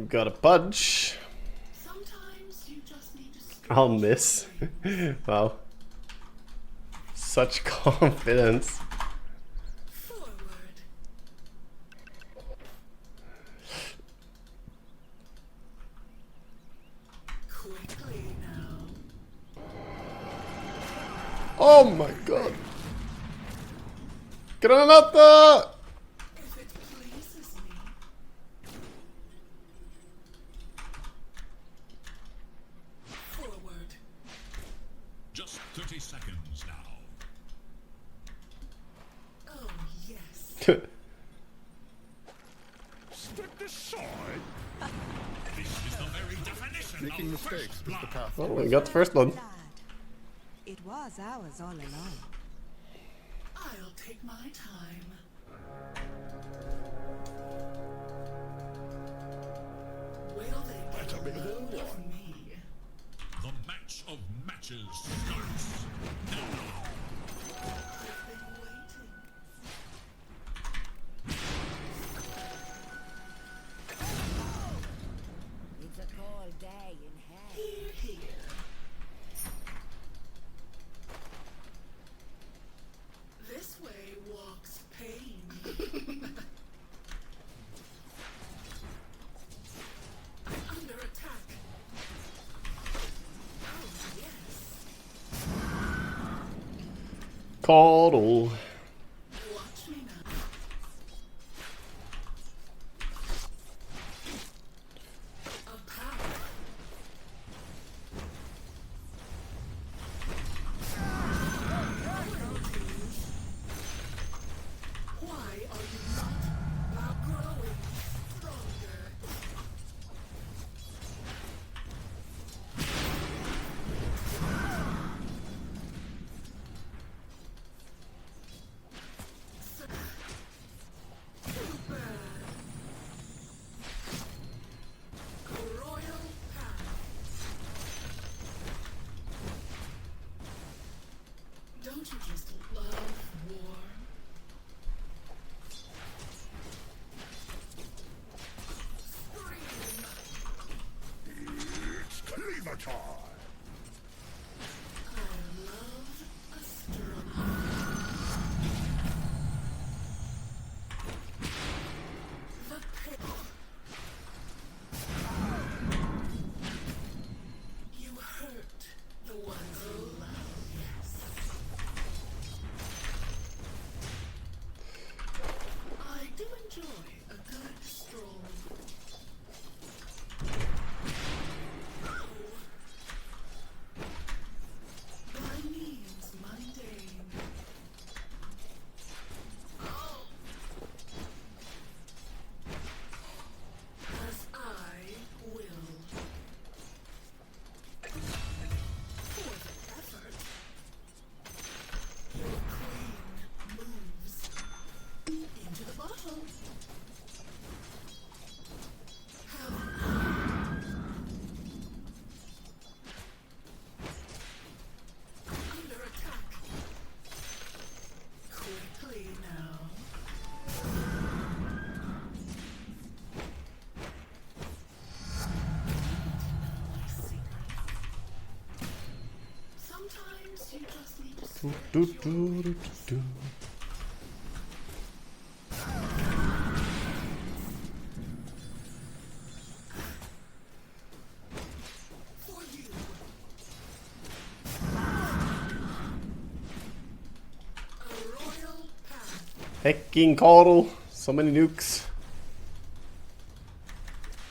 Gotta budge. I'll miss. Wow. Such confidence. Oh my god. Granata! Just 30 seconds now. Oh, yes. Step aside. This is the very definition Making of mistakes first is blood. the path. Oh, we got the first one. It was ours all along. I'll take my time. Will they That's a bit of a load lot. of me? The match of matches starts now. I've been waiting. It's a cold day in hell. Here, here. This way walks pain. I'm under attack. Oh, yes. Caudle. Watch me now. A power. Why are you not growing stronger? Too bad. A royal path. Don't you just love war? Scream! It's cleaver time. I love a struggle. The pain. You hurt the ones you love, yes. I do enjoy a good stroll. By means mundane. As I will. For the effort. Your queen moves into the bottle. How under attack. Quickly now. My secret. Sometimes you just need to Do, stretch do, your do, do, do. for you. A royal path. Hecking caudle. So many nukes.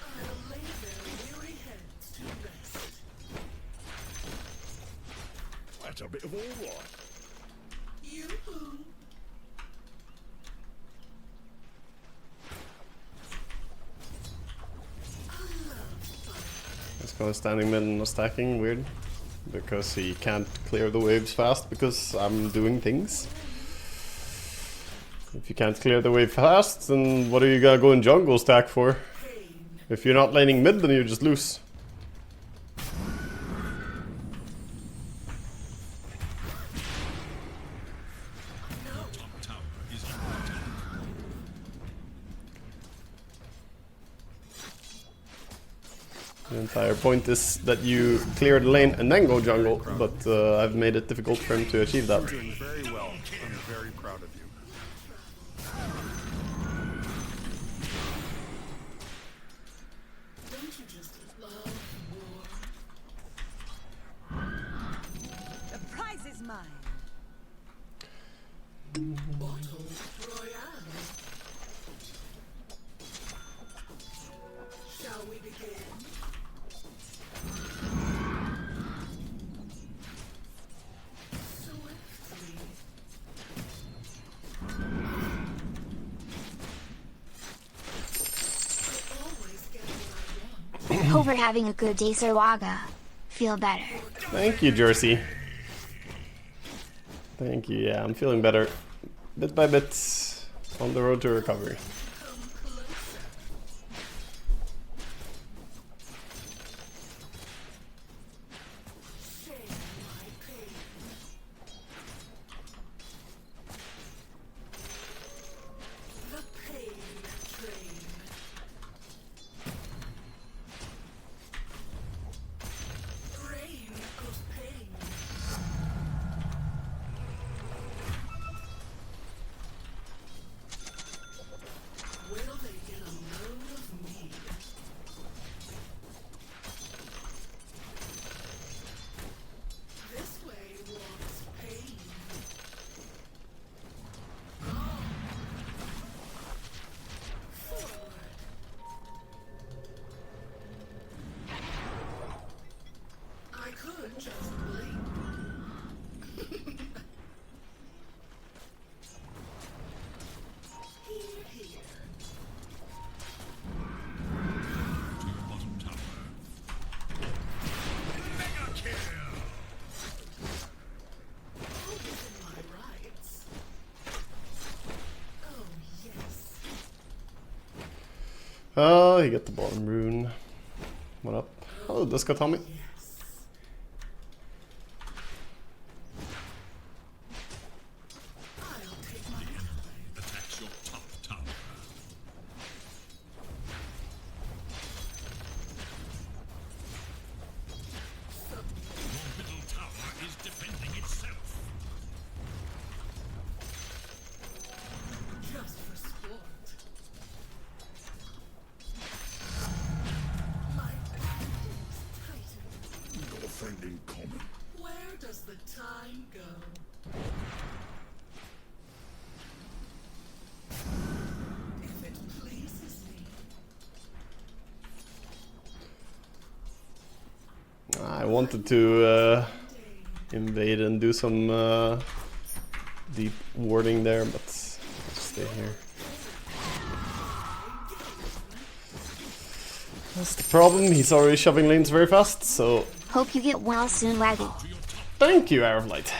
I'll lay their weary heads to rest. That's a bit of all right. Yoo-hoo. I love fun. This guy standing mid and not stacking. Weird. Because he can't clear the waves fast because I'm doing things. If you can't clear the wave fast, then what are you gonna go in jungle stack for? Pain. If you're not laning mid, then you just lose. Top tower is under attack. The entire point is that you clear the lane and then go jungle, but I've made it difficult for him to achieve that. You're doing very well. I'm very proud of you. Don't you just love war? The prize is mine. Bottle Royale. Shall we begin? Swiftly. I always get what I want. Hope you're having a good day, Sir Waga. Feel better. Thank you, Jersey. Thank you, yeah, I'm feeling better. Bit by bit, on the road to recovery. Share my pain. The pain train. Rain of pain. Will they get a load of me? This way walks pain. Forward. I could just blink. Here, here. To your bottom tower. Mega kill! All within my rights. Oh, yes. Oh, he got the bottom rune. What up? Hello, Disco Tommy. Yes. I'll take my time. Attacks your top tower. Your middle tower is defending itself. Just for sport. My bandits tighten. We got a friend in common. Where does the time go? If it pleases me. I wanted to invade and do some deep warding there, but I'll stay here. That's the problem, he's already shoving lanes very fast, so Hope you get well soon, Waga. thank you, Arrowlight.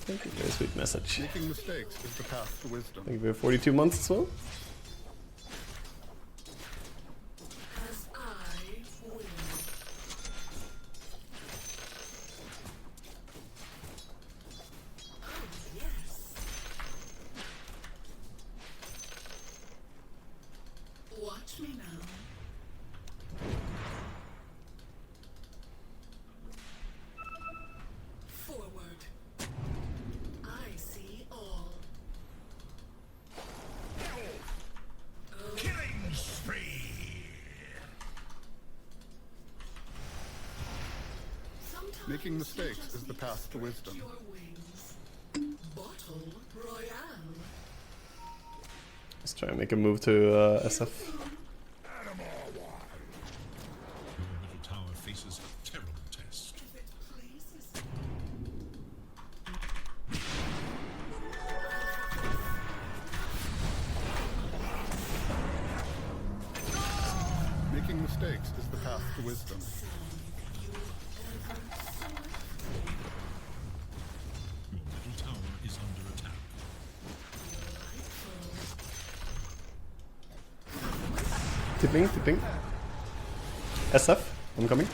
Thank you, very sweet message. Making mistakes is the path to wisdom. Thank you for 42 months as well. As I will. Oh, yes. Watch me now. Forward. I see all. Killing spree! Sometimes Making you mistakes just is the need path to stretch wisdom. Your wings. Bottle Royale. Let's try and make a move to SF. Your middle tower faces a terrible test. If it pleases me. Making mistakes is the path to wisdom. Your middle tower is under attack. Tipping, tipping. SF, I'm coming.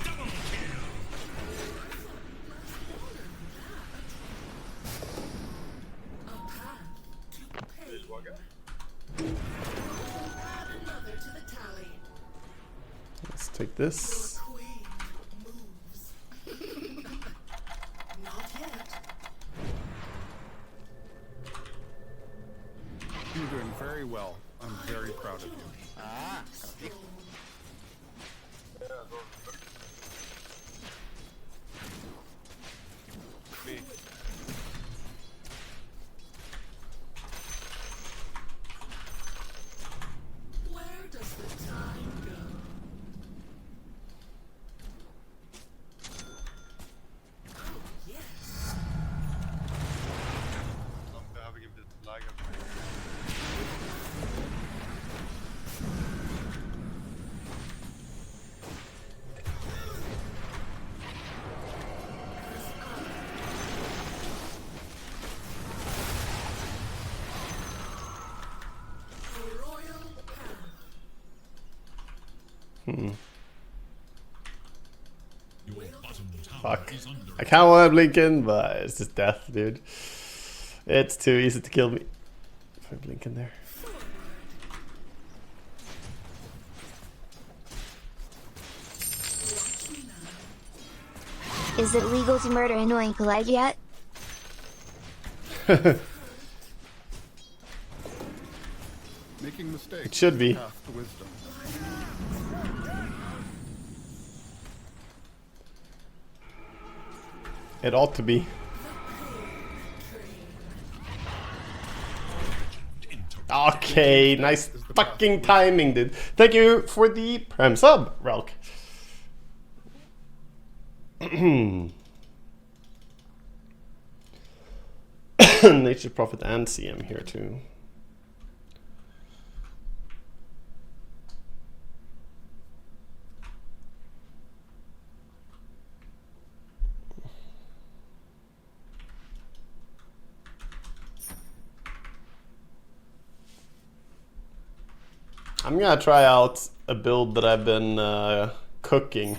Double kill! Waga. Add another to the tally. Let's take this. Queen moves. Not yet. You're doing very well. I'm very proud of you. Where does the time go? Oh, yes. A royal path. Your bottom tower Fuck. is under I kinda wanna blink in, but it's just death, dude. It's too easy to kill me. If I blink in there. Watch me now. Is it legal to murder annoying college yet? Making mistakes. It should be. is the path to wisdom. It ought to be. Okay, nice fucking timing, dude. Thank you for the prime sub, Relk. Nature Prophet and CM here too. I'm gonna try out a build that I've been cooking.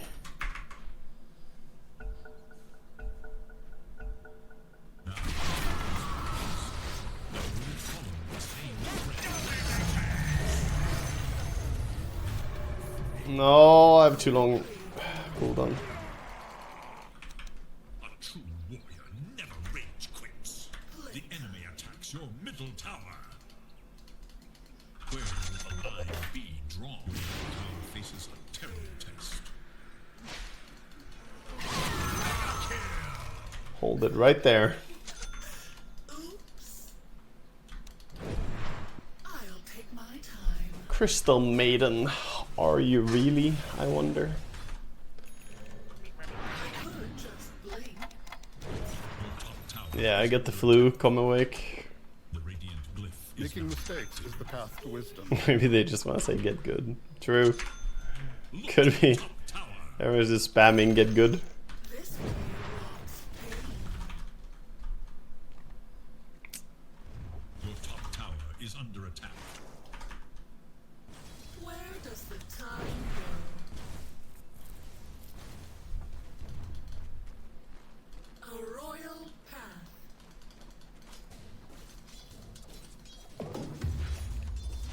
No, I have too long cooldown. A true warrior never rage quits. The enemy attacks your middle tower. Where will the line be drawn? Your tower faces a terrible test. Hold it right there. Oops. I'll take my time. Crystal Maiden, are you really? I wonder. I could just blink. Your top tower, Yeah, I get the flu. Come awake. the radiant glyph is Making mistakes is the path to wisdom. Maybe they just want to say get good. True. Could be. top tower. Everyone's just spamming get good. This way rocks pain. Your top tower is under attack. Where does the time go? A royal path.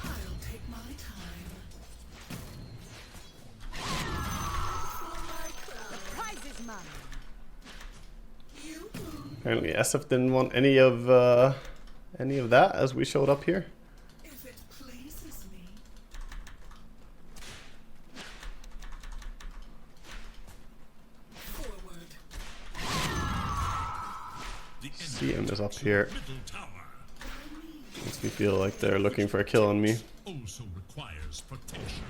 I'll take my time. For my crown. Prize is mine. You Apparently SF didn't want any of that as we showed up here. if it pleases me. Forward. The CM is up here. middle tower Makes me feel like they're looking for a kill on me. also requires protection.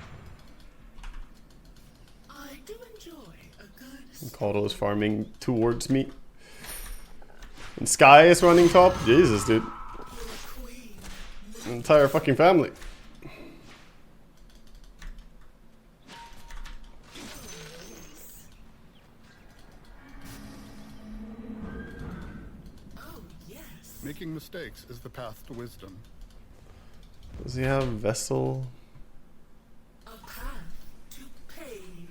I do enjoy a good Kodo is farming towards me. And Sky is running top. Jesus, dude. queen. Entire fucking family. Oh, yes. Making mistakes is the path to wisdom. Does he have Vessel? A path to pain.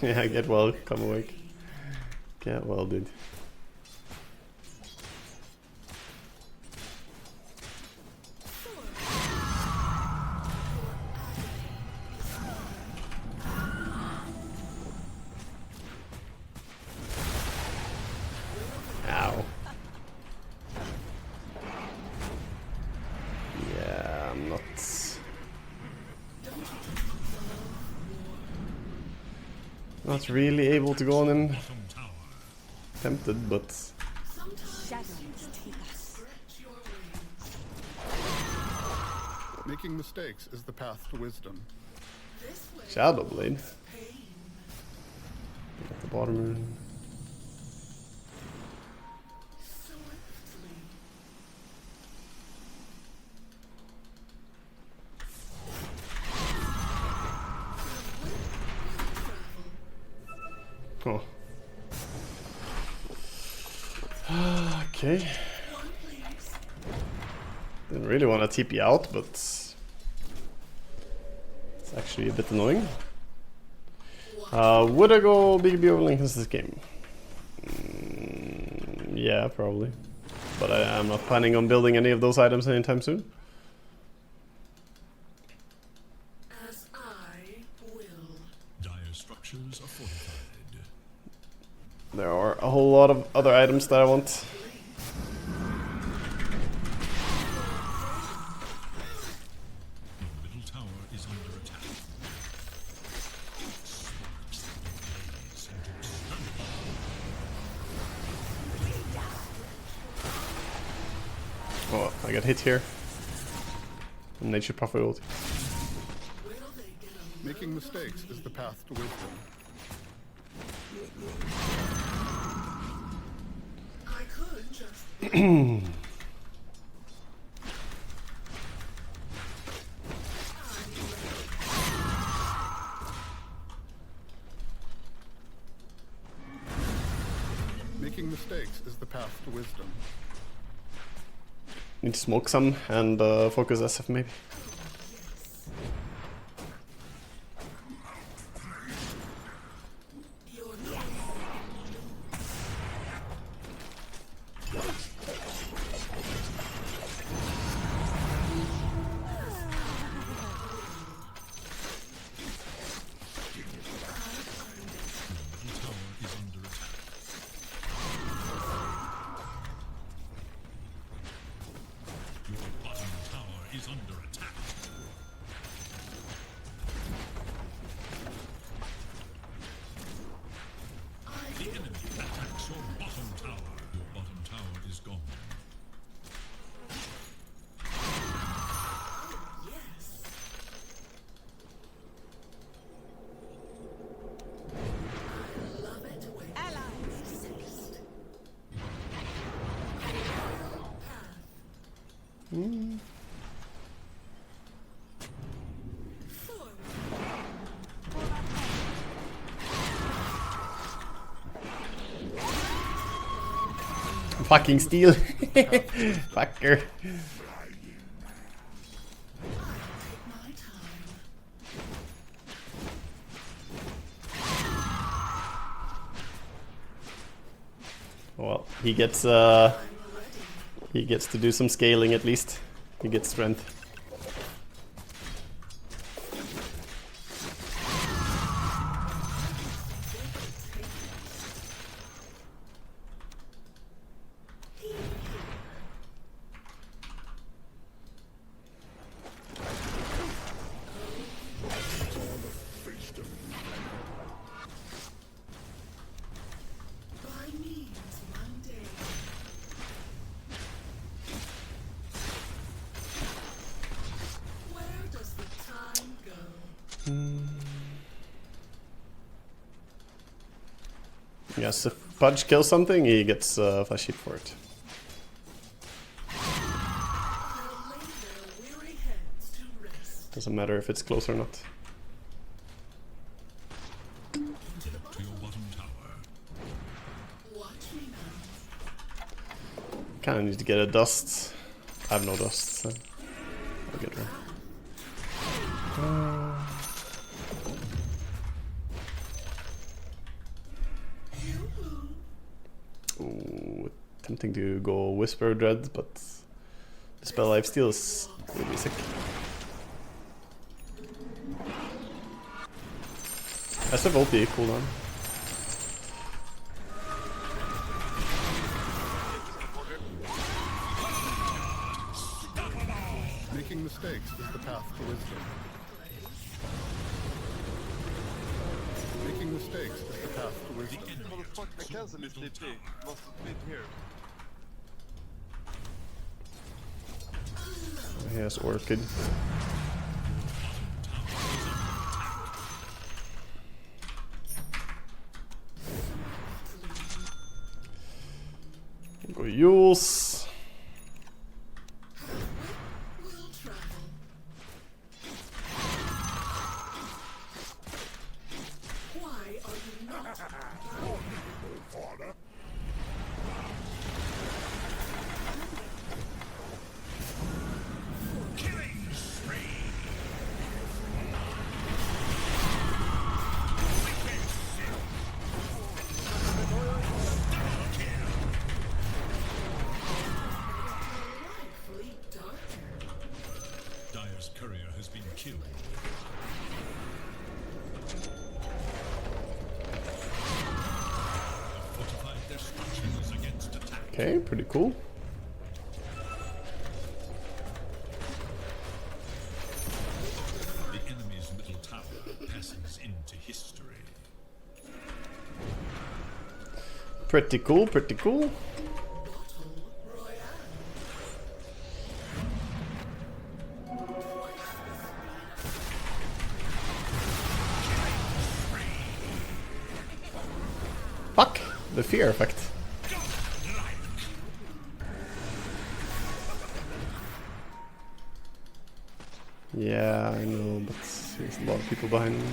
Yeah, get well, come awake. Get well, dude. Not really able to go on him. Bottom tower. Tempted, but Shadows take us. Making mistakes is the path to wisdom. Shadow Blade. At the bottom. Oh. Okay. Didn't really want to TP out, but it's actually a bit annoying. Would I go BKB over Lincoln's this game? Yeah, probably. But I'm not planning on building any of those items anytime soon. As I will. Dire structures are fortified. There are a whole lot of other items that I want. Your middle tower is under attack. Sparks from the blaze and exterminate. Oh, I got hit here. Nature Prophet ulti. Making mistakes is the path to wisdom. I could just. Making mistakes is the path to wisdom. Need to smoke some and focus SF maybe. Your bottom tower is under attack. The enemy attacks your bottom tower. Your bottom tower is gone. Allies deceased. Fucking steal. Fucker. Well, he gets to do some scaling at least. He gets strength. By means one day. Where does the time go? Yes, if Pudge kills something, he gets flash hit for it. I'll lay their weary heads to rest. Doesn't matter if it's close or not. To your bottom tower. Watch me now. Kinda need to get a dust. I have no dust, so I'll get one. Ooh, tempting to go Whisper Dread, but the spell life steal is really sick. SF ulti cooldown. Making mistakes is the path to wisdom. Making mistakes is the path to wisdom. Motherfucker, I cancel this TP. Must have been here. Here's Orchid. Go Yules. We'll travel. Why are you not? Father. Killing spree. Rightfully darker. Dire's courier has been killed. Fortified their structures against attack. Okay, pretty cool. The enemy's middle tower passes into history. Pretty cool, pretty cool. Fuck! The fear effect. Yeah, I know, but there's a lot of people behind me.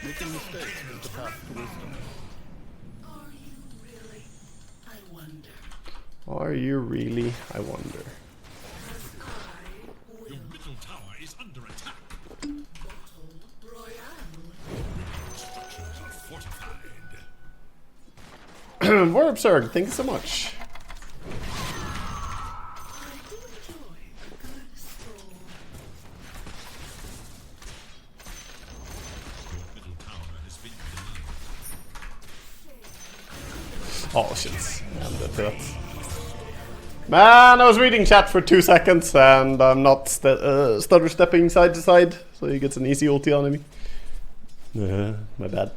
Making mistakes is the path to wisdom. Are you really? I wonder. Are you really? I wonder. Your middle tower is under attack. Royale. Structures are fortified. More absurd, thank you so much. I do enjoy a good stroll. Your middle tower has been deleted. Oh shit, I'm dead to that. Man, I was reading chat for 2 seconds and I'm not stutter stepping side to side, so he gets an easy ulti on me. My bad.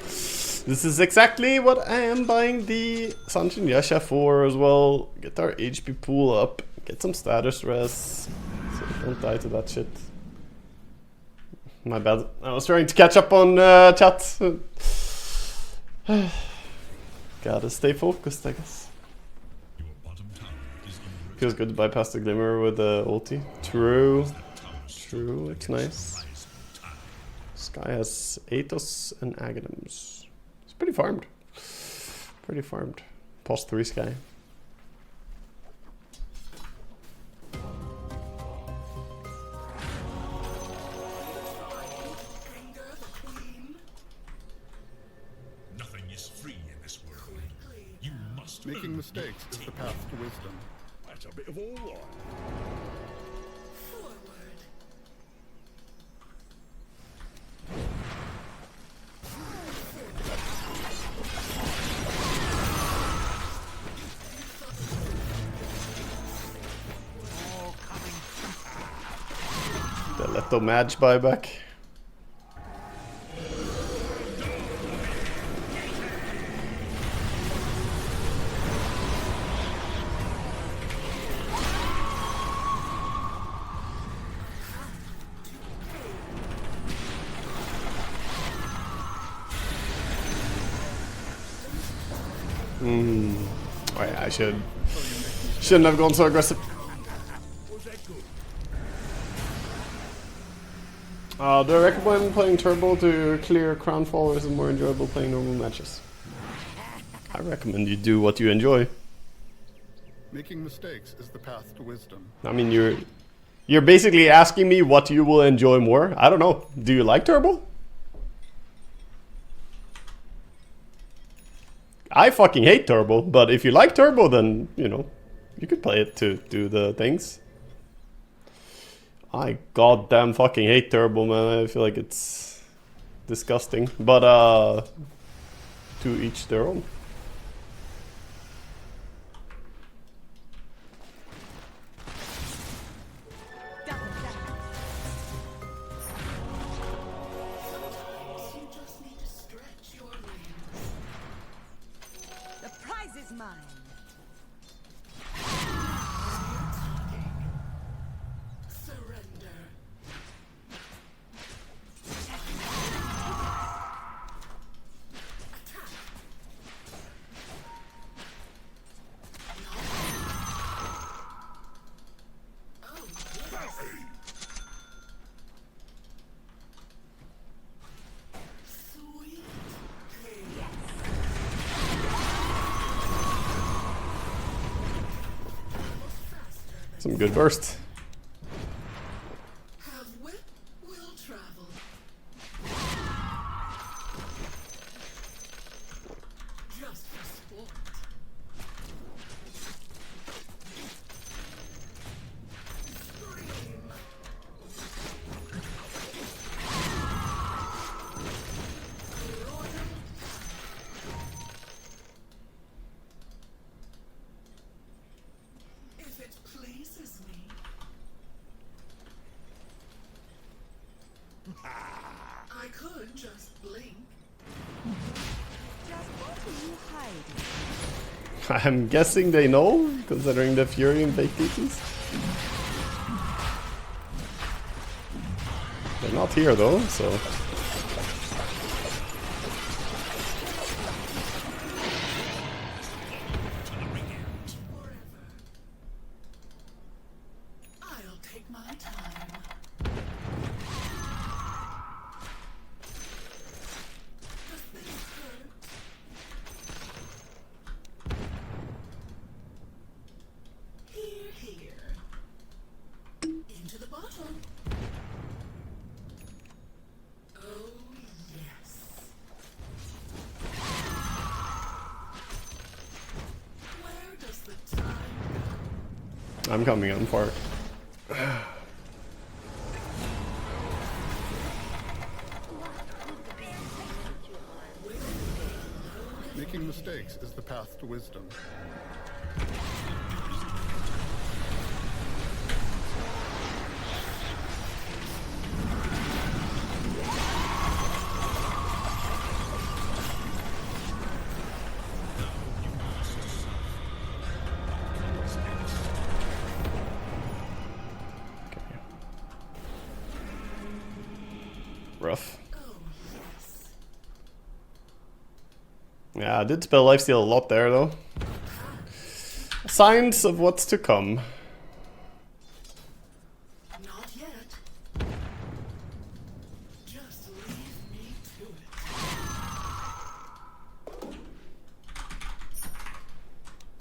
This is exactly what I am buying the Sanjin Yasha for as well. Get our HP pool up, get some status res, so we don't die to that shit. My bad, I was trying to catch up on chat. Gotta stay focused, I guess. Your bottom tower is under Feels good to bypass the Glimmer with the ulti. True. attack. True, it's nice. Rise from time. Sky has Athos and Aghanims. It's pretty farmed. Pretty farmed. POS2 Sky. Anger the queen. Nothing is free in this world. You must Making earn mistakes is the path to wisdom. That's a bit of all right. Forward. The Leto Madge buyback. Wait, I shouldn't have gone so aggressive. Do I recommend playing Turbo to clear CROWNFALL, or is it more enjoyable playing normal matches? I recommend you do what you enjoy. Making mistakes is the path to wisdom. I mean, you're basically asking me what you will enjoy more. I don't know. Do you like Turbo? I fucking hate Turbo, but if you like Turbo, then, you know, You could play it to do the things. I goddamn fucking hate turbo, man. I feel like it's disgusting. But to each their own. Sometimes you just need to stretch your wings. The prize is mine. Surrender. Attack. Oh, yes. Sweet. Some good burst. Have wit, will travel. Just for sport. Scream. If it pleases me. I could just blink. Just what are you hiding? I'm guessing they know, considering the Fury and fake DTs. They're not here though, so. I'll take my time. Does this hurt? Here, here. Into the bottle. Oh, yes. Where does the time go? I'm coming on for it. Making mistakes is the path to wisdom. Rough. Oh, yes. Yeah, I did spell lifesteal a lot there though. Signs of what's to come. Not yet. Just leave me to it.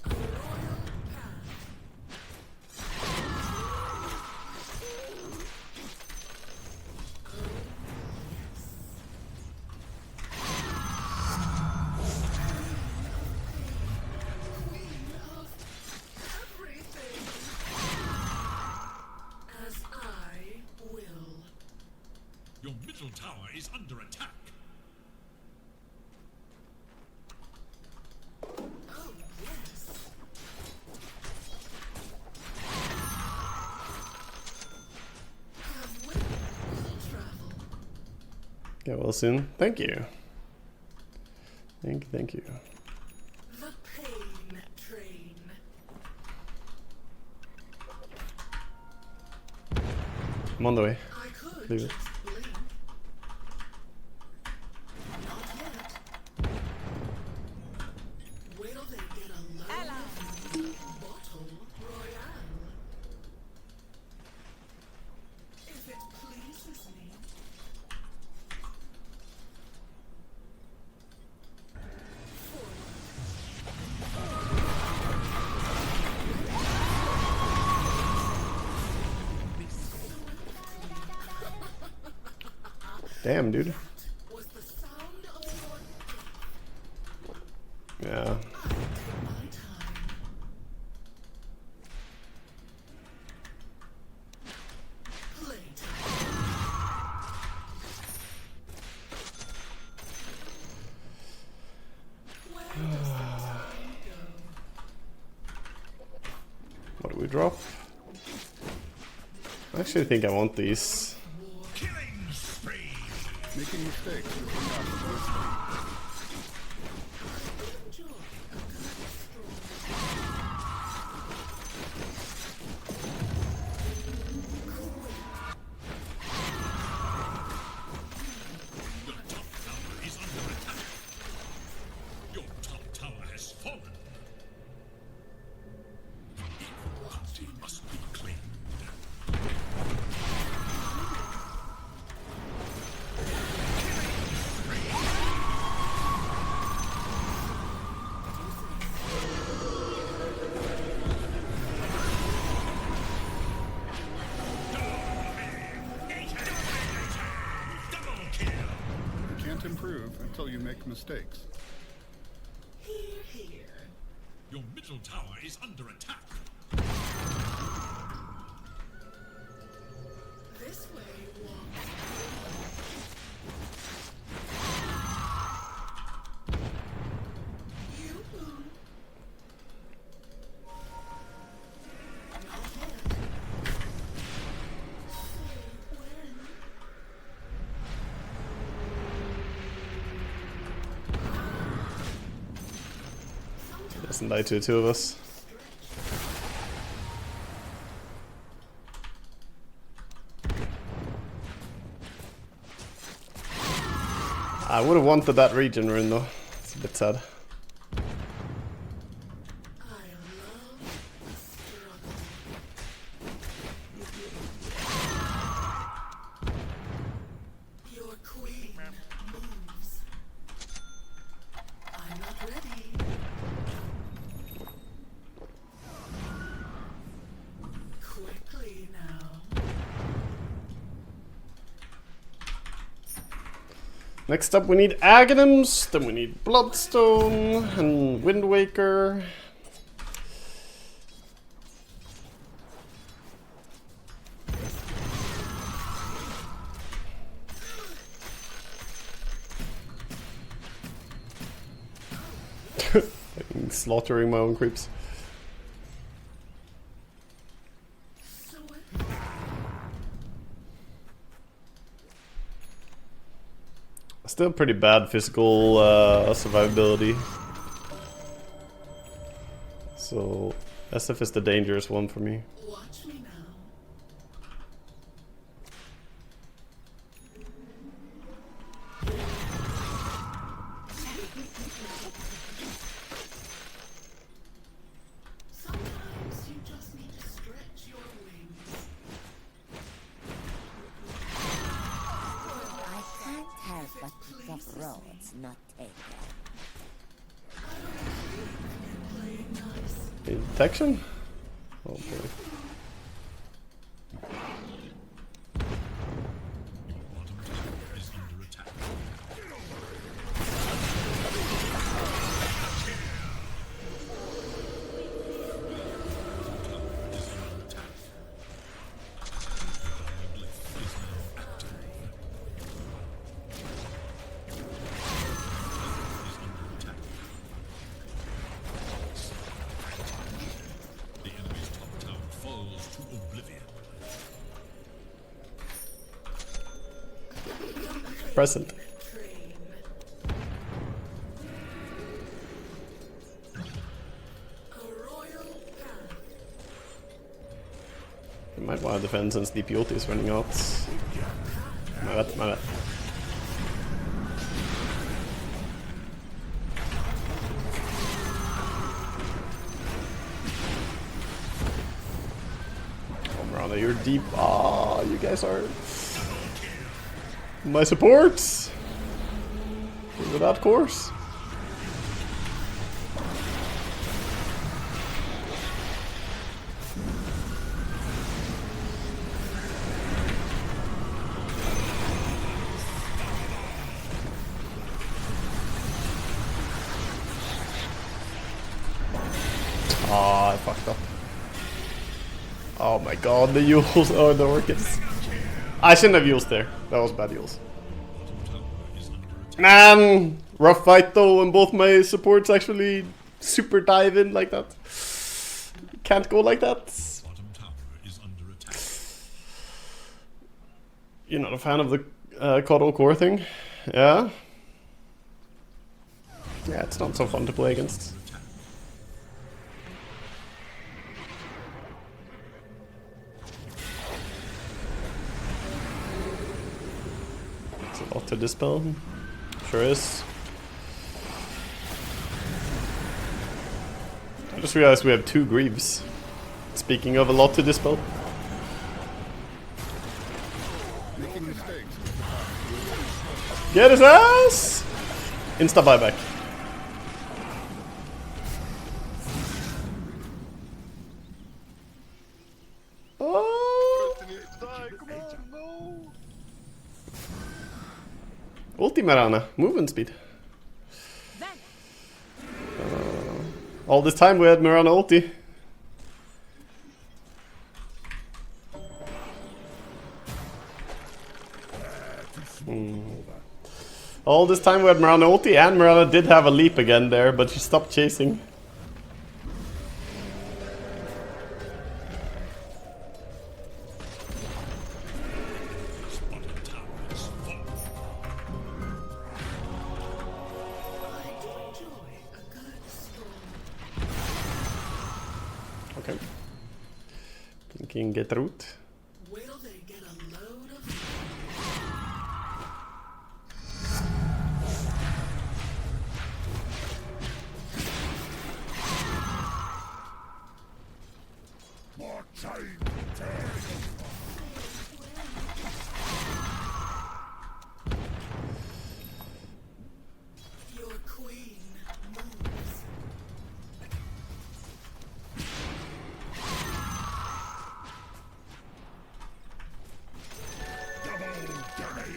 A royal path. Queen of everything. As I will. Your middle tower is under attack. Oh, yes. Have wit, will travel. Get well soon. Thank you. Thank you. The pain train. I'm on the way. I could Leave it. just blink. Not yet. Will they get a load bottle royale? If it pleases me. Damn, dude. Was the sound of your Yeah. my time? drop. I actually think I want these. Killing spree. Making mistakes is the path of wisdom. Your top tower is under attack. Your top tower has fallen. Bounty must be claimed. Double kill. You can't improve until you make mistakes. Your middle tower is under attack. This way, Waga. You move. Not yet. Say when. Doesn't die to the two of us. I would have wanted that region rune though. It's a bit sad. I love the struggle. Your queen moves. I'm not ready. Quickly now. Next up we need Aghanims, then we need Bloodstone and Wind Waker. I'm slaughtering my own creeps. So what? Still pretty bad physical survivability. So SF is the dangerous one for me. Watch me now. Sometimes you just need to stretch your wings. I can't help but pick up roads not taken. Playing nice. Detection? Oh boy. Bottom tower is under attack. The enemy's top tower falls to oblivion. Present. Train. A royal path. I might want to defend since the DOTA is running out. My bad, my bad. Come around, you're deep. Ah, you guys are my supports. Without course. Ah, I fucked up. Oh my god, the Yules or the Orchids. I shouldn't have used there. That was bad Yules. Man, rough fight though, and both my supports actually super dive in like that. Can't go like that. You're not a fan of the Coddle Core thing? Yeah? Yeah, it's not so fun to play against. It's a lot to dispel. Sure is. I just realized we have 2 Greaves. Speaking of a lot to dispel. Making mistakes. Get his ass! Insta buyback. Oh! Continue to die, come on, no! Ulti Marana, movement speed. All this time we had Marana ulti. All this time we had Marana ulti, and Marana did have a leap again there, but she stopped chasing. Okay. Thinking get root. Will they get a load of More time to turn. your queen moves?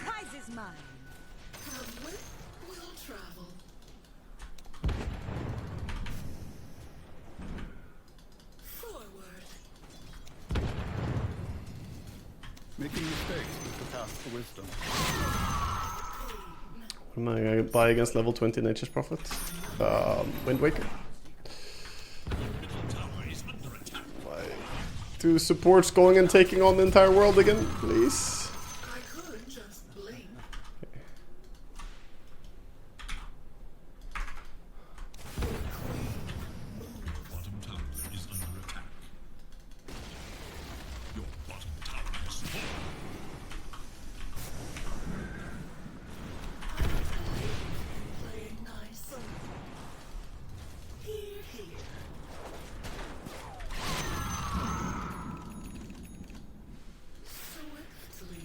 Prize is mine. Come with, we'll travel. Forward. Making mistakes is the path to wisdom. What am I gonna buy against level 20 Nature's Prophet? Wind Waker. Why? 2 supports going and taking on the entire world again, please. I could just blink. Bottom tower is under attack. Your bottom tower has fallen. Playing nice. Here, here. Swiftly.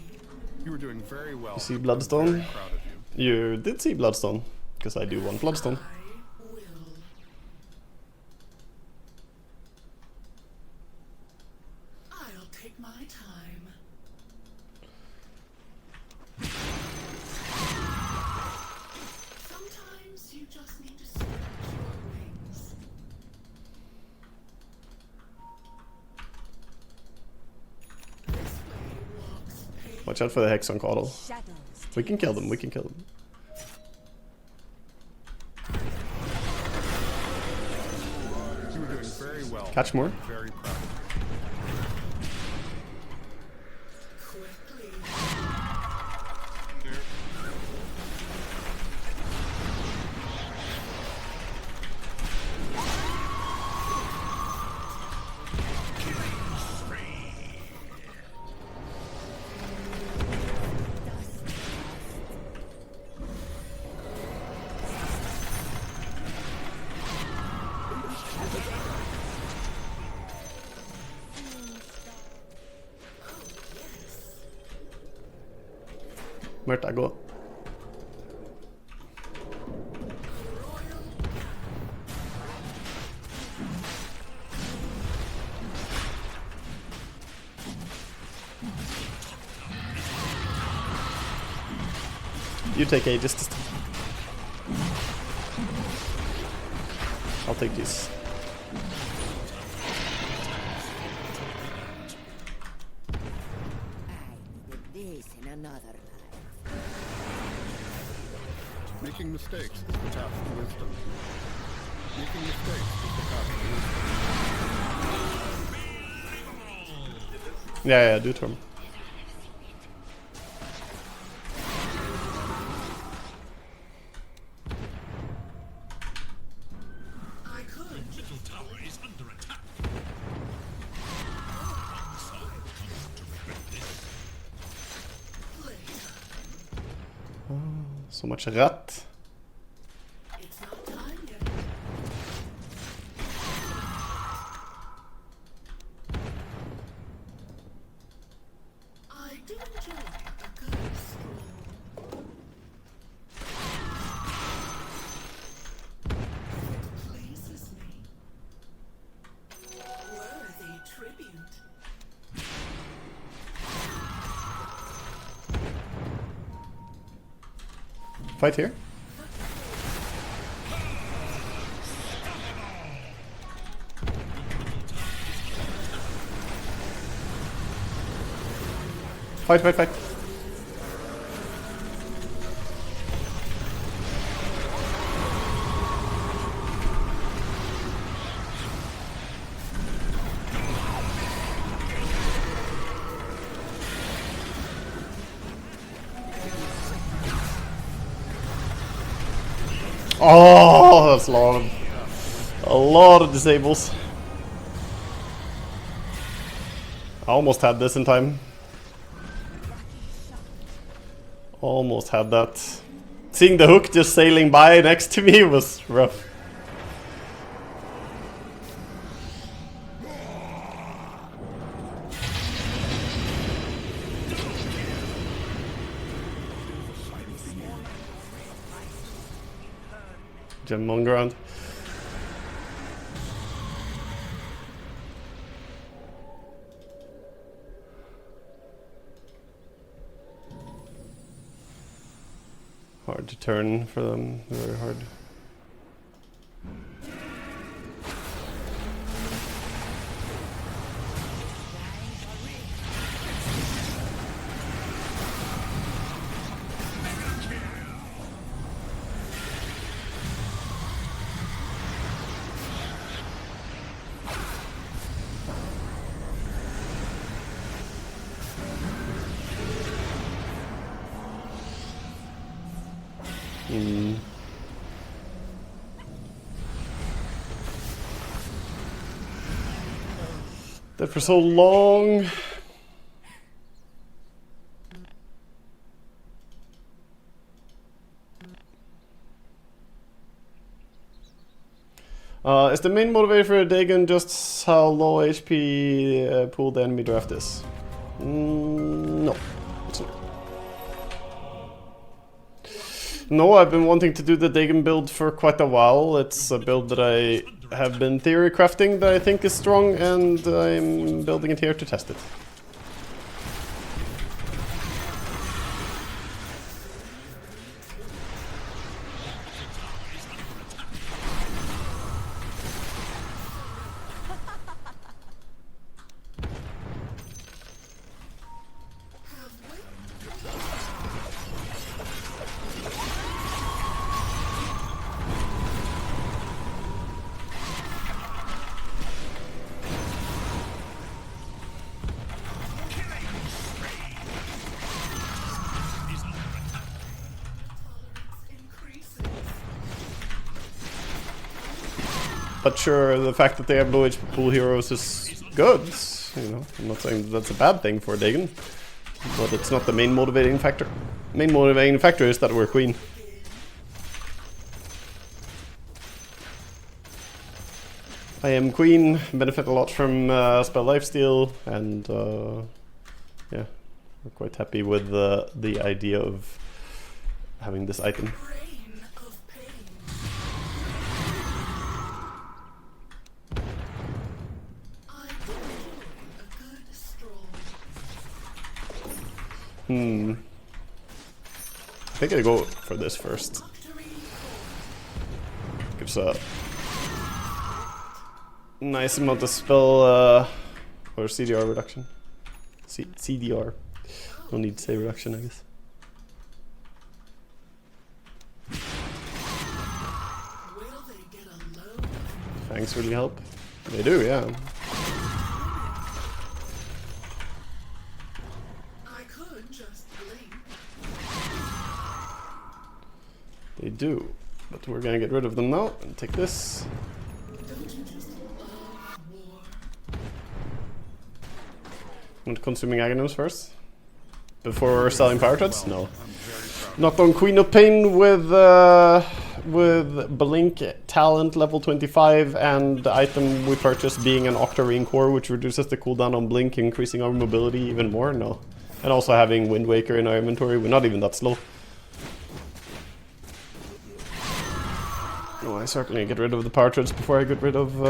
You were doing very well. You see I'm Bloodstone? very proud of you. You did see Bloodstone, because I do want Bloodstone. I will. I'll take my time. Sometimes you just need to stretch your wings. This way walks pain. Watch out for the Hex on Coddle. Shadows. We can kill them, we can kill them. You were doing very well. Catch more. I'm very proud of Quickly. There. Murta, gå. You take ages to stop. I'll take this. I needed this in another life. you. Making mistakes is the path to wisdom. Making mistakes is the path to wisdom. Yeah, do turn. So much rat. It's not time yet. I do enjoy a good stroll. It pleases me. Worthy tribute. Fight here. Fight, fight, fight. Oh, that's a lot of disables. I almost had this in time. Almost had that. Seeing the hook just sailing by next to me was rough. Gem on ground. Hard to turn for them, very hard. That for so long. Is the main motivator for Dagon just how low HP pool the enemy draft is? No, it's not. No, I've been wanting to do the Dagon build for quite a while. It's a build that I have been theory crafting that I think is strong, and I'm building it here to test it. But sure, the fact that they have low HP pool heroes is good. You know, I'm not saying that's a bad thing for Dagon, but it's not the main motivating factor. Main motivating factor is that we're queen. I am queen, benefit a lot from spell lifesteal, and yeah, we're quite happy with the idea of having this item. I think I go for this first. Gives a nice amount of spell or CDR reduction. CDR. No need to say reduction, I guess. Fangs really help. They do, yeah. They do, but we're gonna get rid of them now and take this. Want consuming Aghanos first? Before selling power treads? No. Not on Queen of Pain with Blink talent level 25 and the item we purchased being an Octarine core, which reduces the cooldown on Blink, increasing our mobility even more. No, and also having Wind Waker in our inventory. We're not even that slow. Oh, I certainly get rid of the partridge before I get rid of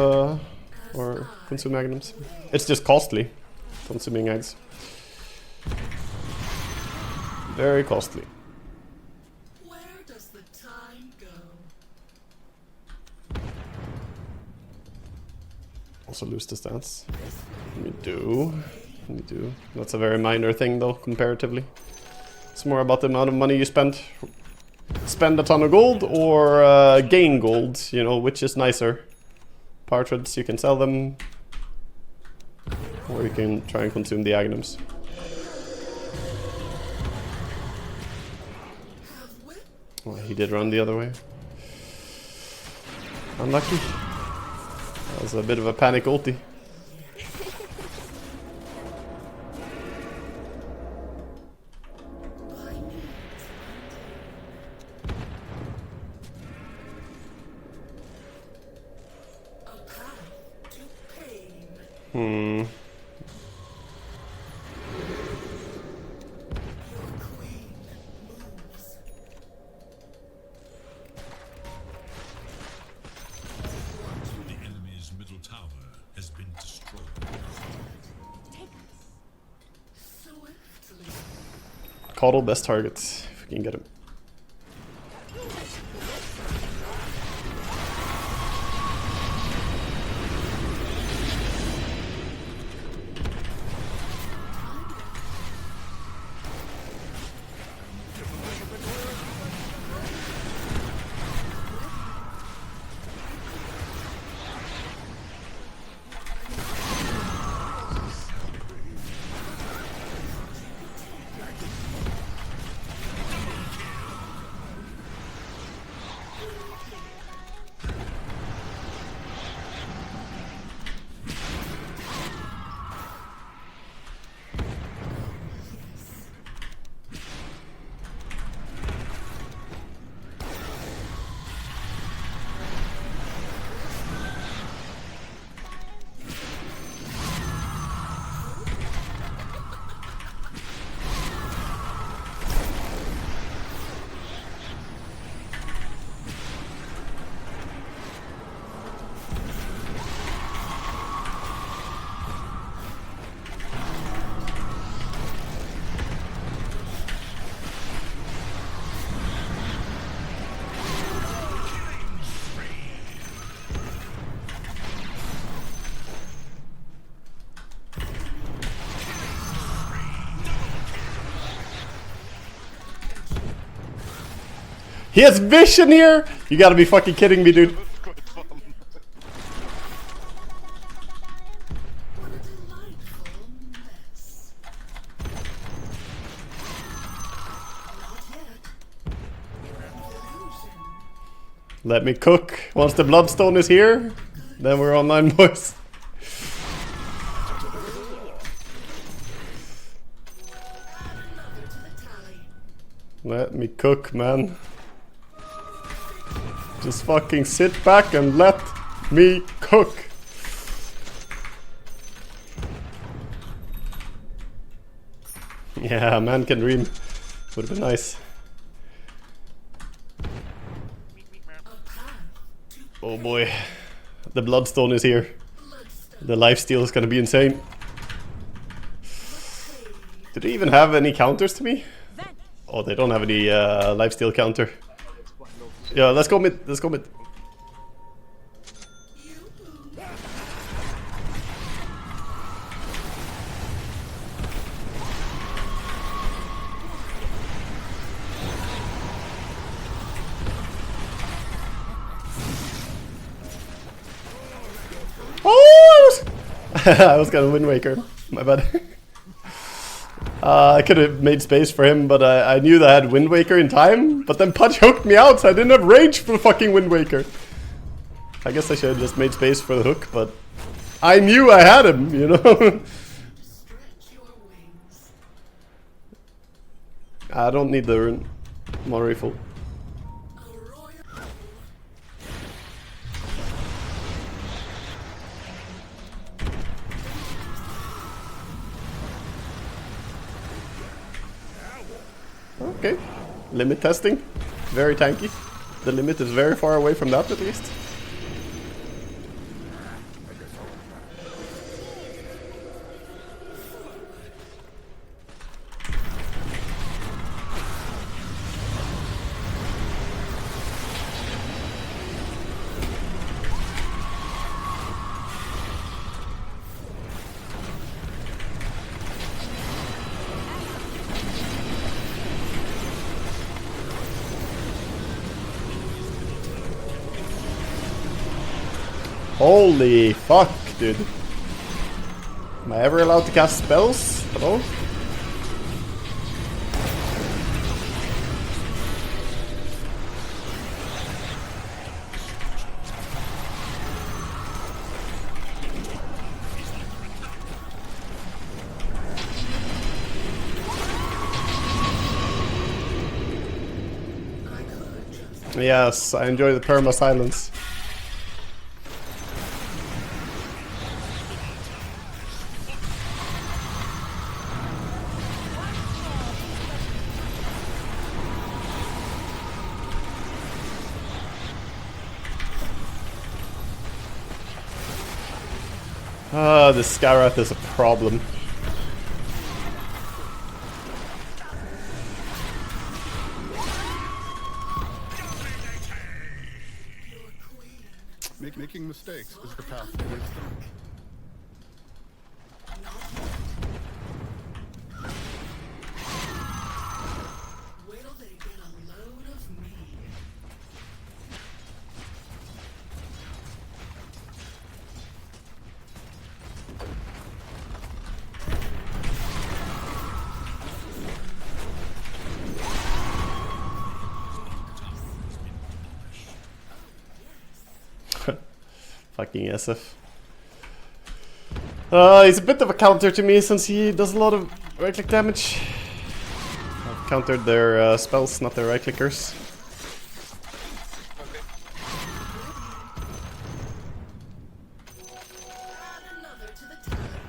or consume magnums. It's just costly consuming eggs. Very costly. Where does the time go? Also lose the stats. We do. That's a very minor thing though, comparatively. It's more about the amount of money you spend. Spend a ton of gold or gain gold, you know, which is nicer. Partridge, you can sell them. Or you can try and consume the agnums. Oh, he did run the other way. Unlucky. That was a bit of a panic ulti. The enemy's middle tower has been destroyed. Coddle best targets, if we can get him. He has vision here? You gotta be fucking kidding me, dude. Let me cook. Once the bloodstone is here, then we're online, boys. Let me cook, man. Just fucking sit back and let me cook. Yeah, man can dream. Would have been nice. Oh boy. The bloodstone is here. The lifesteal is gonna be insane. Did they even have any counters to me? Oh, they don't have any lifesteal counter. Yeah, let's go mid. Let's go mid. Oh! I was gonna Wind Waker. My bad. I could have made space for him, but I knew that I had Wind Waker in time. But then Pudge hooked me out, so I didn't have range for the fucking Wind Waker. I guess I should have just made space for the hook, but I knew I had him, you know? I don't need the rune. More refill. Okay. Limit testing. Very tanky. The limit is very far away from that at least. Holy fuck, dude. Am I ever allowed to cast spells at all? Yes, I enjoy the perma silence. The Skarath is a problem. Making mistakes is the path to wisdom. Wait till they get a load of me. Fucking SF. He's a bit of a counter to me since he does a lot of right-click damage. I've countered their spells, not their right-clickers. Add another to the tally.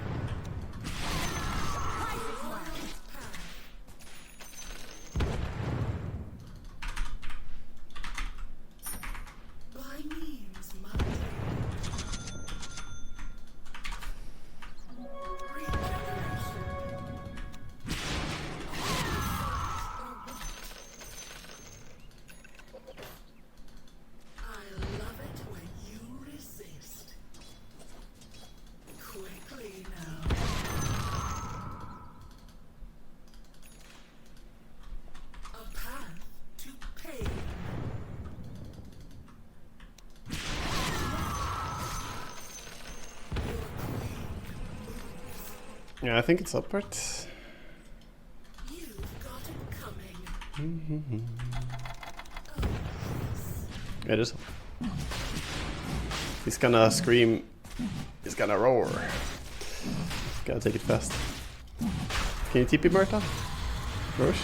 By means, my I love it when you resist. Quickly now. A path to pain. Yeah, I think it's upward. You've got it coming. It is. He's gonna scream. He's gonna roar. Gotta take it fast. Can you TP Berta? Roche?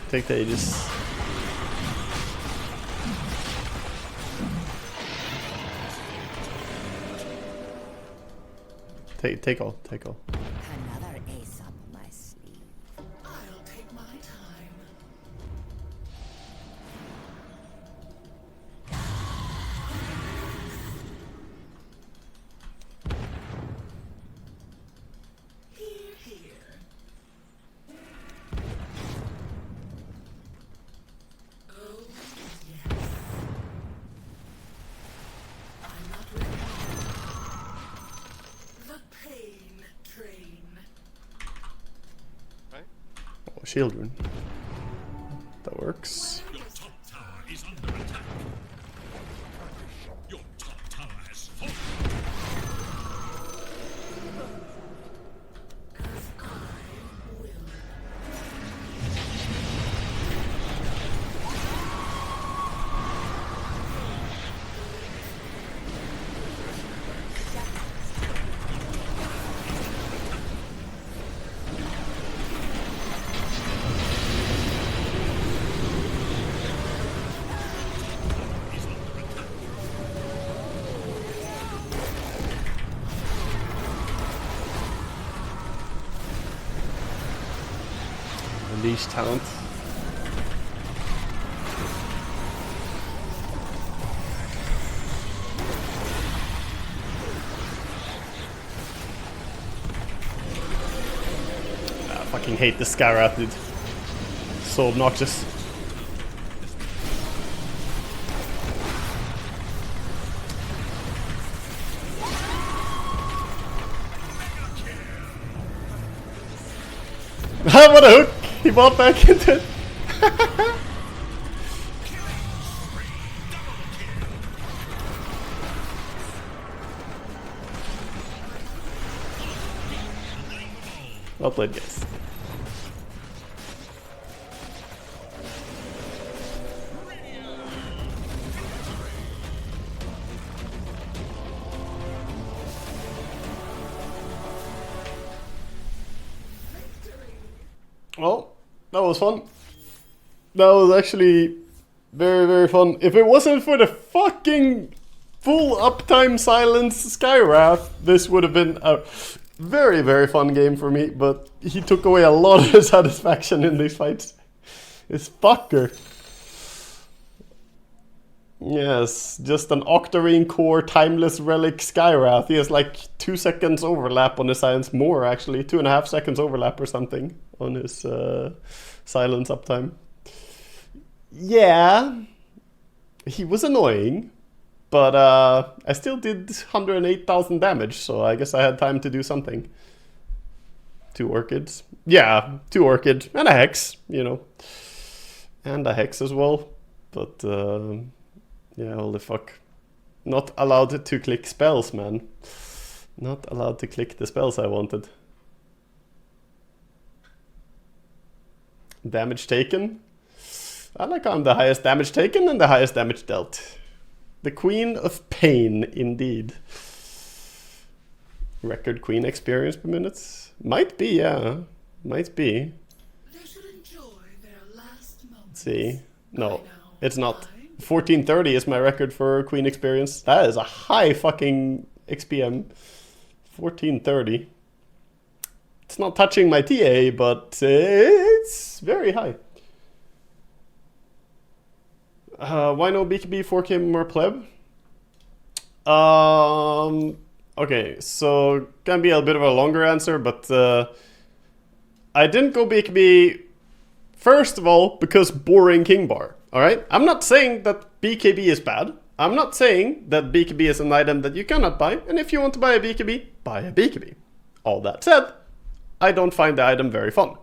Take the Aegis. Take all. Another ace up my sleeve. I'll take my time. Here. Oh, yes. I'm not ready. The pain train. Oh, shield rune. That works. Your top tower is under attack. Your top tower has fallen. As I will. leash talent. I fucking hate the Skyrath, dude. So obnoxious. What a hook! He bought back into it. Well played, guys. Well, that was fun. That was actually very, very fun. If it wasn't for the fucking full uptime silence Skywrath, this would have been a very, very fun game for me, but he took away a lot of the satisfaction in these fights. This fucker. Yes, just an Octarine core timeless relic Skywrath. He has like 2 seconds overlap on his silence, more actually, 2.5 seconds overlap or something on his silence uptime. Yeah, he was annoying, but I still did 108,000 damage, so I guess I had time to do something. 2 orchids. Yeah, 2 orchid and a hex, you know. And a hex as well, but yeah, holy fuck. Not allowed to click spells, man. Not allowed to click the spells I wanted. Damage taken. I like I'm the highest damage taken and the highest damage dealt. The Queen of Pain, indeed. Record Queen experience per minute? Might be, yeah. Might be. They should enjoy their last moments. Let's see. No, it's not. 1430 is my record for Queen experience. That is a high fucking XPM. 1430. It's not touching my TA, but it's very high. Why no BKB 4K more pleb? Okay, so can be a bit of a longer answer, but I didn't go BKB first of all because boring King Bar. Alright? I'm not saying that BKB is bad. I'm not saying that BKB is an item that you cannot buy, and if you want to buy a BKB, buy a BKB. All that said, I don't find the item very fun.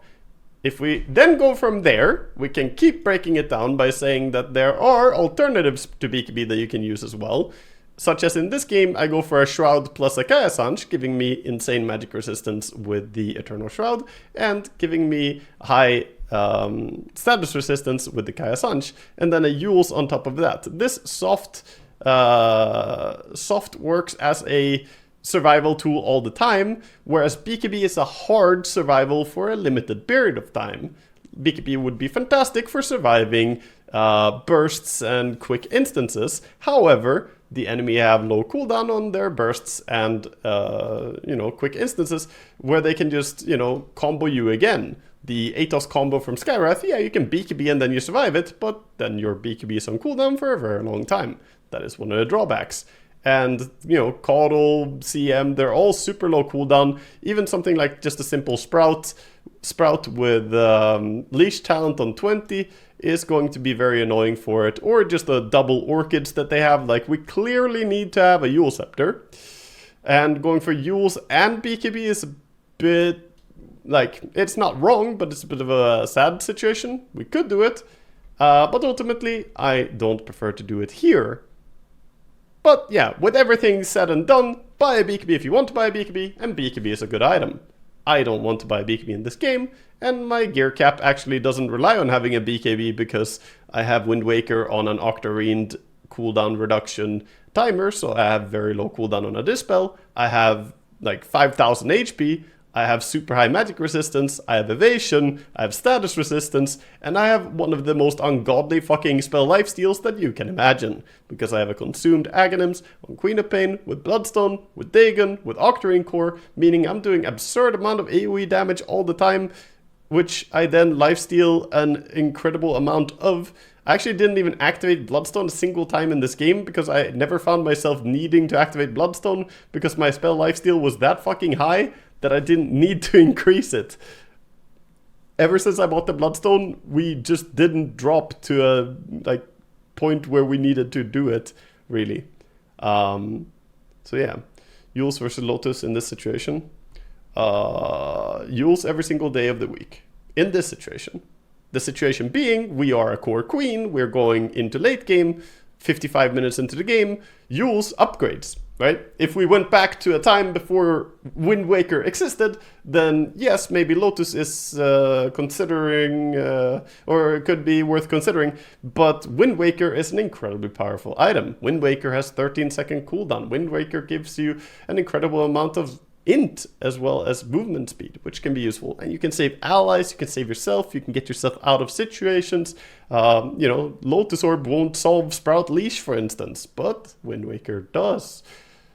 If we then go from there, we can keep breaking it down by saying that there are alternatives to BKB that you can use as well. Such as in this game, I go for a Shroud plus a Kaya Sanch, giving me insane magic resistance with the Eternal Shroud, and giving me high status resistance with the Kaya Sanch, and then a Yules on top of that. This soft works as a survival tool all the time, whereas BKB is a hard survival for a limited period of time. BKB would be fantastic for surviving bursts and quick instances. However, the enemy have low cooldown on their bursts and you know, quick instances where they can just, you know, combo you again. The Atos combo from Skywrath, yeah, you can BKB and then you survive it, but then your BKB is on cooldown for a very long time. That is one of the drawbacks. And, you know, Caudal, CM, they're all super low cooldown. Even something like just a simple Sprout with Leash Talent on 20 is going to be very annoying for it. Or just the double Orchids that they have. Like, we clearly need to have a Yule Scepter. And going for Yules and BKB is a bit, like, it's not wrong, but it's a bit of a sad situation. We could do it. But ultimately, I don't prefer to do it here. But yeah, with everything said and done, buy a BKB if you want to buy a BKB, and BKB is a good item. I don't want to buy a BKB in this game, and my gear cap actually doesn't rely on having a BKB because I have Wind Waker on an Octarine cooldown reduction timer, so I have very low cooldown on a Dispel. I have like 5000 HP, I have super high magic resistance, I have evasion, I have status resistance, and I have one of the most ungodly fucking spell lifesteals that you can imagine. Because I have a consumed Aghanims on Queen of Pain, with Bloodstone, with Dagon, with Octarine Core, meaning I'm doing absurd amount of AoE damage all the time. which I then lifesteal an incredible amount of. I actually didn't even activate Bloodstone a single time in this game because I never found myself needing to activate Bloodstone because my spell lifesteal was that fucking high that I didn't need to increase it. Ever since I bought the Bloodstone, we just didn't drop to a like point where we needed to do it, really. So yeah, Yules versus Lotus in this situation. Yules every single day of the week in this situation. The situation being, we are a core queen, we're going into late game, 55 minutes into the game, Yules upgrades, right? If we went back to a time before Wind Waker existed, then yes, maybe Lotus is considering, or it could be worth considering, but Wind Waker is an incredibly powerful item. Wind Waker has 13-second cooldown. Wind Waker gives you an incredible amount of int as well as movement speed, which can be useful. And you can save allies, you can save yourself, you can get yourself out of situations. You know, Lotus Orb won't solve Sprout Leash, for instance, but Wind Waker does.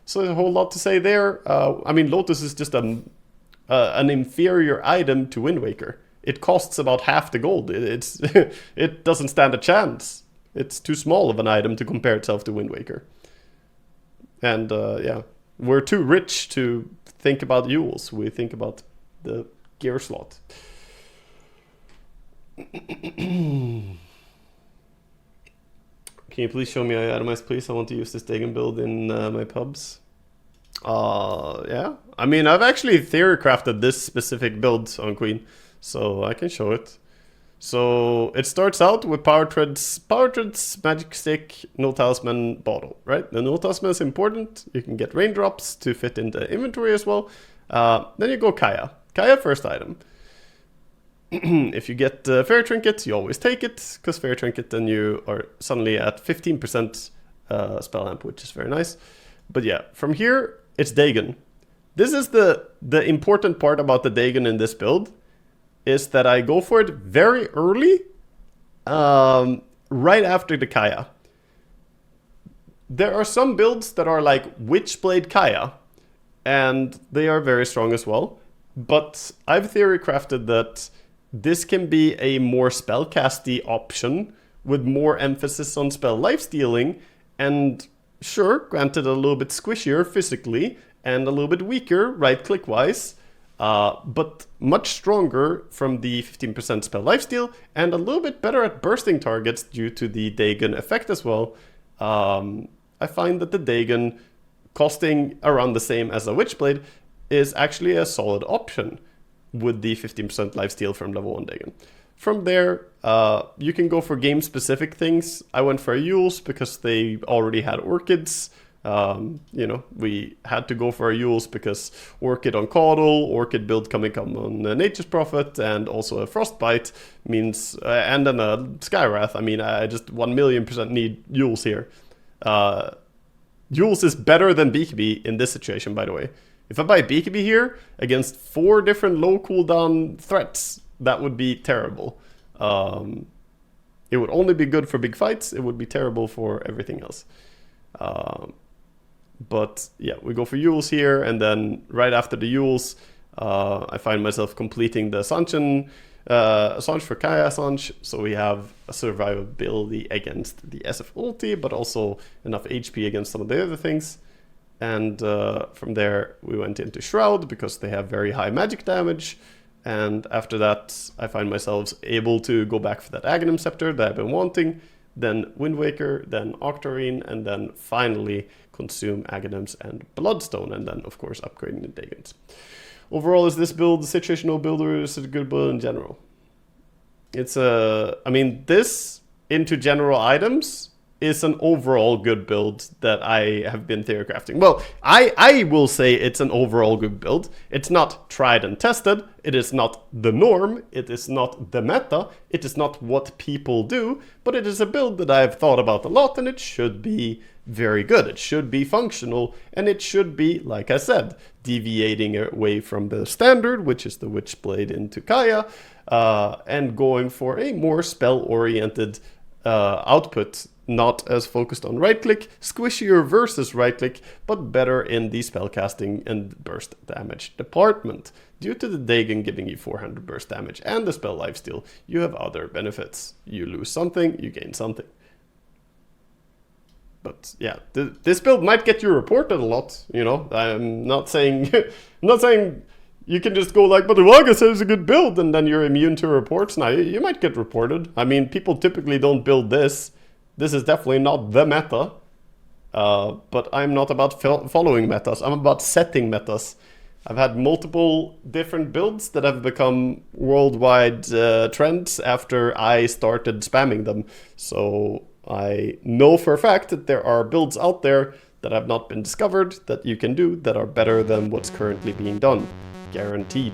So there's a whole lot to say there. I mean, Lotus is just an inferior item to Wind Waker. It costs about half the gold. It doesn't stand a chance. It's too small of an item to compare itself to Wind Waker. And yeah, we're too rich to think about Yules. We think about the gear slot. Can you please show me itemized, please? I want to use this Dagon build in my pubs. Yeah. I mean, I've actually theory crafted this specific build on Queen, so I can show it. So it starts out with Power Treads, Magic Stick, No Talisman, Bottle, right? The No Talisman is important. You can get Raindrops to fit in the inventory as well. Then you go Kaya. Kaya first item. If you get Fairy Trinket, you always take it, because Fairy Trinket, then you are suddenly at 15% spell amp, which is very nice. But yeah, from here, it's Dagon. This is the important part about the Dagon in this build, is that I go for it very early, right after the Kaya. There are some builds that are like Witchblade Kaya, and they are very strong as well. But I've theory crafted that this can be a more spellcasty option with more emphasis on spell lifestealing, and sure, granted a little bit squishier physically and a little bit weaker right-click wise, but much stronger from the 15% spell lifesteal and a little bit better at bursting targets due to the Dagon effect as well. I find that the Dagon, costing around the same as a Witchblade, is actually a solid option with the 15% lifesteal from level 1 Dagon. From there, you can go for game-specific things. I went for a Yules because they already had Orchids. You know, we had to go for a Yules because Orchid on Caudal, Orchid build coming up on Nature's Prophet, and also a Frostbite means, and then a Skywrath. I mean, I just 1,000,000% need Yules here. Yules is better than BKB in this situation, by the way. If I buy BKB here against 4 different low cooldown threats, that would be terrible. It would only be good for big fights. It would be terrible for everything else. But yeah, we go for Yules here, and then right after the Yules, I find myself completing the Ascension, Assange for Kaya Assange, so we have a survivability against the SF ulti, but also enough HP against some of the other things. And from there, we went into Shroud because they have very high magic damage. And after that, I find myself able to go back for that Aghanim Scepter that I've been wanting, then Wind Waker, then Octarine, and then finally consume Aghanims and Bloodstone, and then, of course, upgrading the Dagons. Overall, is this build a situational build, or is it a good build in general? It's a... I mean, this into general items is an overall good build that I have been theory crafting. Well, I will say it's an overall good build. It's not tried and tested. It is not the norm. It is not the meta. It is not what people do. But it is a build that I've thought about a lot, and it should be very good. It should be functional, and it should be, like I said, deviating away from the standard, which is the Witchblade into Kaya, and going for a more spell-oriented output not as focused on right click, squishier versus right click, but better in the spellcasting and burst damage department. Due to the Dagon giving you 400 burst damage and the spell lifesteal, you have other benefits. You lose something, you gain something. But yeah, this build might get you reported a lot, you know. I'm not saying you can just go like, but the Waga says it's a good build and then you're immune to reports. Now, you might get reported. I mean, people typically don't build this. This is definitely not the meta. But I'm not about following metas. I'm about setting metas. I've had multiple different builds that have become worldwide trends after I started spamming them. So I know for a fact that there are builds out there that have not been discovered that you can do that are better than what's currently being done. Guaranteed.